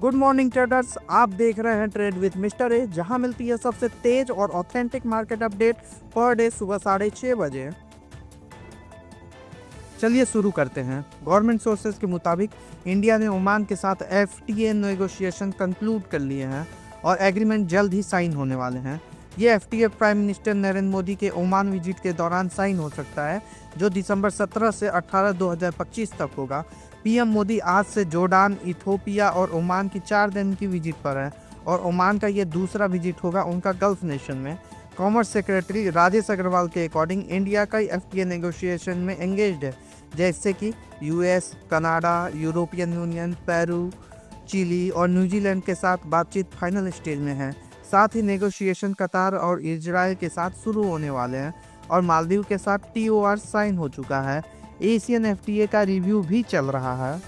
Good morning traders, आप देख रहे हैं ट्रेड विद मिस्टर ए, जहां मिलती है सबसे तेज और authentic market update per day सुबह 6:30 बजे। चलिए शुरू करते हैं। गवर्नमेंट सोर्सेज के मुताबिक इंडिया ने ओमान के साथ एफटीए नेगोशिएशन कंक्लूड कर लिए हैं और एग्रीमेंट जल्द ही साइन होने वाले हैं। ये FTA prime minister Narendra Modi के ओमान विजिट के दौरान साइन हो सकता है, जो दिसंबर 17 से 18 2025 तक होगा। पीएम मोदी आज से जोर्डान, इथोपिया और ओमान की 4 दिन की विजिट पर है और ओमान का ये दूसरा विजिट होगा उनका गल्फ नेशन में। कॉमर्स सेक्रेटरी राजेश अग्रवाल के अकॉर्डिंग इंडिया कई एफटीए नेगोशिएशन में एंगेज्ड है, जैसे कि US, Canada, European Union, Peru, Chile और न्यूजीलैंड के साथ बातचीत फाइनल स्टेज में है। साथ ही नेगोशिएशन कतार और इजराइल के साथ शुरू होने वाले हैं और मालदीव के साथ टीओआर साइन हो चुका है। एशियन एफटीए का रिव्यू भी चल रहा है।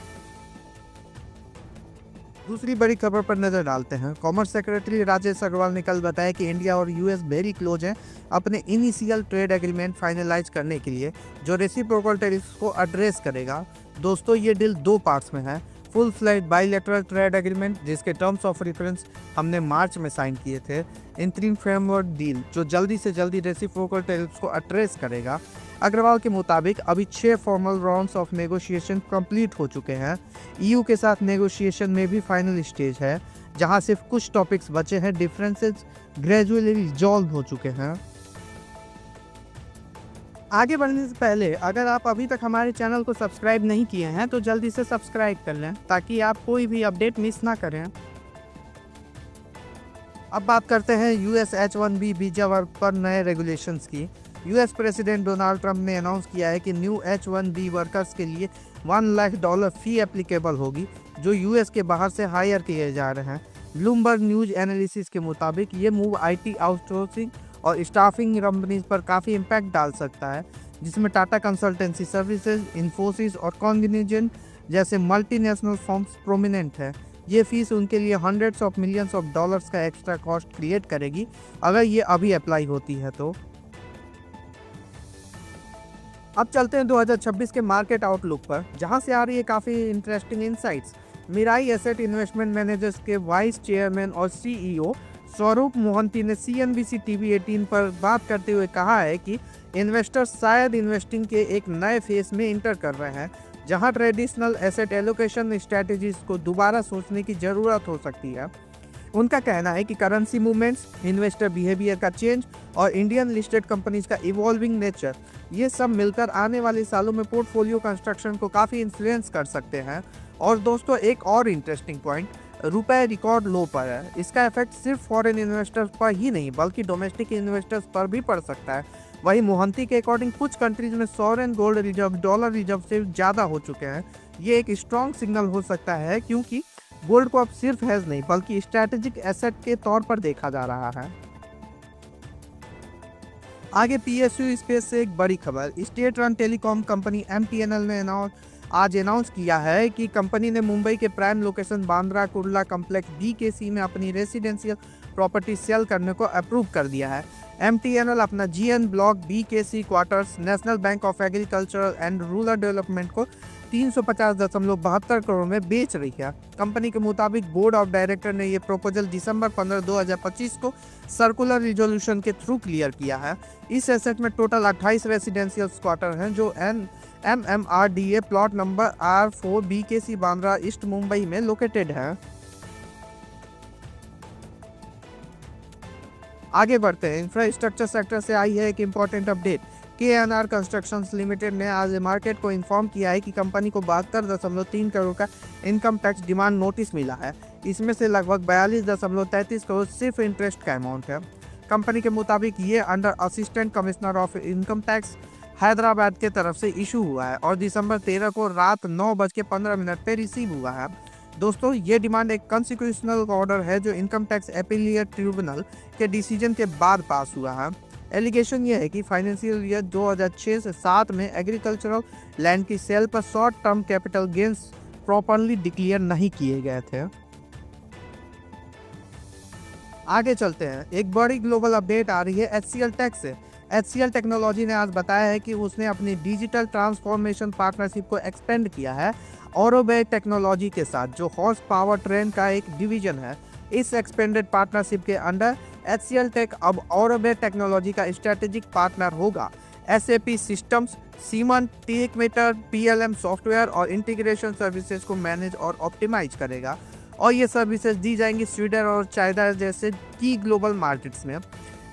दूसरी बड़ी खबर पर नजर डालते हैं। कॉमर्स सेक्रेटरी राजेश अग्रवाल ने कल बताया कि इंडिया और यूएस वेरी क्लोज हैं अपने इनिशियल ट्रेड एग्रीमेंट फाइनलाइज करने के लिए, जो रेसिप्रोकल टैरिफ्स को एड्रेस करेगा। दोस्तों, ये डील 2 पार्ट्स में है। Full flat bilateral trade agreement, जिसके टर्म्स ऑफ रेफरेंस हमने मार्च में साइन किए थे। इंटरिम फ्रेमवर्क डील, जो जल्दी से जल्दी रेसिप्रोकल टैरिफ्स को एड्रेस करेगा। अग्रवाल के मुताबिक अभी 6 formal rounds of negotiation complete हो चुके हैं। ईयू के साथ नेगोशिएशन में भी फाइनल स्टेज है, जहां सिर्फ कुछ टॉपिक्स बचे हैं। डिफरेंसेस ग्रेजुअली रिजॉल्व हो चुके हैं। आगे बढ़ने से पहले अगर आप अभी तक हमारे चैनल को सब्सक्राइब नहीं किए हैं तो जल्दी से सब्सक्राइब कर लें, ताकि आप कोई भी अपडेट मिस ना करें। अब बात करते हैं यूएस H-1B वीजा वर्क पर नए रेगुलेशंस की। यूएस प्रेसिडेंट डोनाल्ड ट्रंप ने अनाउंस किया है कि न्यू H-1B वर्कर्स के लिए $1 लाख फी एप्लीकेबल होगी, जो यूएस के बाहर से हायर किए जा रहे हैं। ब्लूमबर्ग न्यूज एनालिसिस के मुताबिक ये मूव आईटी आउटसोर्सिंग और स्टाफिंग कंपनीज पर काफ़ी इम्पैक्ट डाल सकता है, जिसमें टाटा कंसल्टेंसी सर्विसेज, इन्फोसिस और कॉन्गिनिजेंट जैसे मल्टीनेशनल फर्म्स प्रोमिनेंट है। ये फीस उनके लिए hundreds of millions of dollars का एक्स्ट्रा कॉस्ट क्रिएट करेगी अगर ये अभी अप्लाई होती है तो। अब चलते हैं 2026 के मार्केट आउटलुक पर, जहां से आ रही है काफ़ी interesting insights. Mirae asset investment managers के वाइस चेयरमैन और सीईओ स्वरूप मोहंती ने CNBC TV 18 पर बात करते हुए कहा है कि इन्वेस्टर्स शायद इन्वेस्टिंग के एक नए फेज में इंटर कर रहे हैं, जहां ट्रेडिशनल एसेट एलोकेशन स्ट्रैटेजीज को दोबारा सोचने की ज़रूरत हो सकती है। उनका कहना है कि करेंसी मूवमेंट्स, इन्वेस्टर बिहेवियर का चेंज और इंडियन लिस्टेड कंपनीज का इवॉल्विंग नेचर, ये सब मिलकर आने वाले सालों में पोर्टफोलियो कंस्ट्रक्शन को काफ़ी इन्फ्लुएंस कर सकते हैं। और दोस्तों, एक और इंटरेस्टिंग पॉइंट, रुपए रिकॉर्ड लो पर है। इसका इफेक्ट सिर्फ फॉरेन इन्वेस्टर्स पर ही नहीं बल्कि डोमेस्टिक इन्वेस्टर्स पर भी पड़ सकता है। वहीं मोहंती के अकॉर्डिंग कुछ कंट्रीज में sovereign gold reserve dollar reserve से ज़्यादा हो चुके हैं। ये एक स्ट्रॉन्ग सिग्नल हो सकता है, क्योंकि गोल्ड को अब सिर्फ हेज नहीं बल्कि स्ट्रैटेजिक एसेट के तौर पर देखा जा रहा है। आगे PSU स्पेस से एक बड़ी खबर। State run telecom company MTNL ने आज अनाउंस किया है कि कंपनी ने मुंबई के prime location Bandra Kurla complex BKC में अपनी रेसिडेंशियल प्रॉपर्टी सेल करने को अप्रूव कर दिया है। MTNL अपना GN block BKC quarters national bank of agricultural and rural development को 350.72 करोड़ में बेच रही है। कंपनी के मुताबिक बोर्ड ऑफ डायरेक्टर ने यह प्रपोजल दिसंबर 15 2025 को सर्कुलर रिजोल्यूशन के थ्रू क्लियर किया है। इस एसेट में टोटल 28 रेसिडेंशियल क्वार्टर हैं, जो MMRDA plot number R4 BKC Bandra east Mumbai में लोकेटेड है। आगे बढ़ते हैं। इंफ्रास्ट्रक्चर सेक्टर से आई है एक important update. KNR constructions limited ने आज मार्केट को इन्फॉर्म किया है कि कंपनी को 72.3 करोड़ का इनकम टैक्स डिमांड नोटिस मिला है। इसमें से लगभग 42.33 करोड़ सिर्फ इंटरेस्ट का अमाउंट है। कंपनी के मुताबिक ये under assistant commissioner of income tax Hyderabad के तरफ से इशू हुआ है और दिसंबर 13 को रात 9:15 पे रिसीव हुआ है। दोस्तों, ये डिमांड एक कॉन्स्टिट्यूशनल ऑर्डर है जो इनकम टैक्स अपीलिएट ट्रिब्यूनल के डिसीजन के बाद पास हुआ है। एलिगेशन ये है कि फाइनेंशियल ईयर 2006 से 7 में एग्रीकल्चरल लैंड की सेल पर short term capital gains properly declare नहीं किए गए थे। आगे चलते हैं। एक बड़ी ग्लोबल अपडेट आ रही है HCL टेक से। HCL टेक्नोलॉजी ने आज बताया है कि उसने अपनी डिजिटल ट्रांसफॉर्मेशन पार्टनरशिप को एक्सपेंड किया है ऑरोबे टेक्नोलॉजी के साथ, जो हॉर्स पावर ट्रेन का एक डिवीजन है। इस एक्सपेंडेड पार्टनरशिप के अंडर HCL टेक अब ऑरोबे टेक्नोलॉजी का स्ट्रेटेजिक पार्टनर होगा। SAP systems, Siemens Teamcenter, PLM software और इंटीग्रेशन सर्विसेज को मैनेज और ऑप्टिमाइज करेगा, और ये सर्विसेज दी जाएंगी स्वीडन और चाइना जैसे की ग्लोबल मार्केट्स में।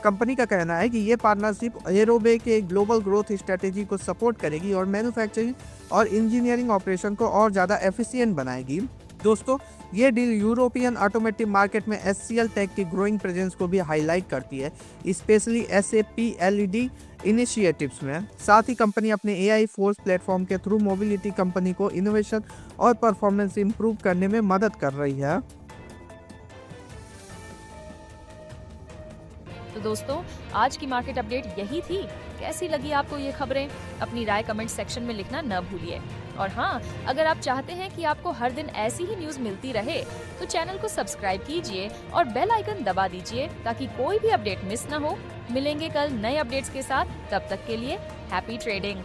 कंपनी का कहना है कि ये पार्टनरशिप ऑरोबे के ग्लोबल ग्रोथ स्ट्रेटेजी को सपोर्ट करेगी और मैन्युफैक्चरिंग और इंजीनियरिंग ऑपरेशन को और ज़्यादा एफिशिएंट बनाएगी। दोस्तों, ये डील यूरोपियन ऑटोमेटिव मार्केट में HCL टेक की ग्रोइंग प्रेजेंस को भी हाईलाइट करती है, स्पेशली SAP LED इनिशिएटिव्स में। साथ ही कंपनी अपने AI फोर्स प्लेटफॉर्म के थ्रू मोबिलिटी कंपनी को इनोवेशन और परफॉर्मेंस इंप्रूव करने में मदद कर रही है। तो दोस्तों, आज की मार्केट अपडेट यही थी। कैसी लगी आपको ये खबरें? अपनी राय कमेंट सेक्शन में लिखना न भूलिए। और हाँ, अगर आप चाहते हैं कि आपको हर दिन ऐसी ही न्यूज मिलती रहे, तो चैनल को सब्सक्राइब कीजिए और बेल आइकन दबा दीजिए ताकि कोई भी अपडेट मिस न हो। मिलेंगे कल नए अपडेट्स के साथ, तब तक के लिए हैप्पी ट्रेडिंग।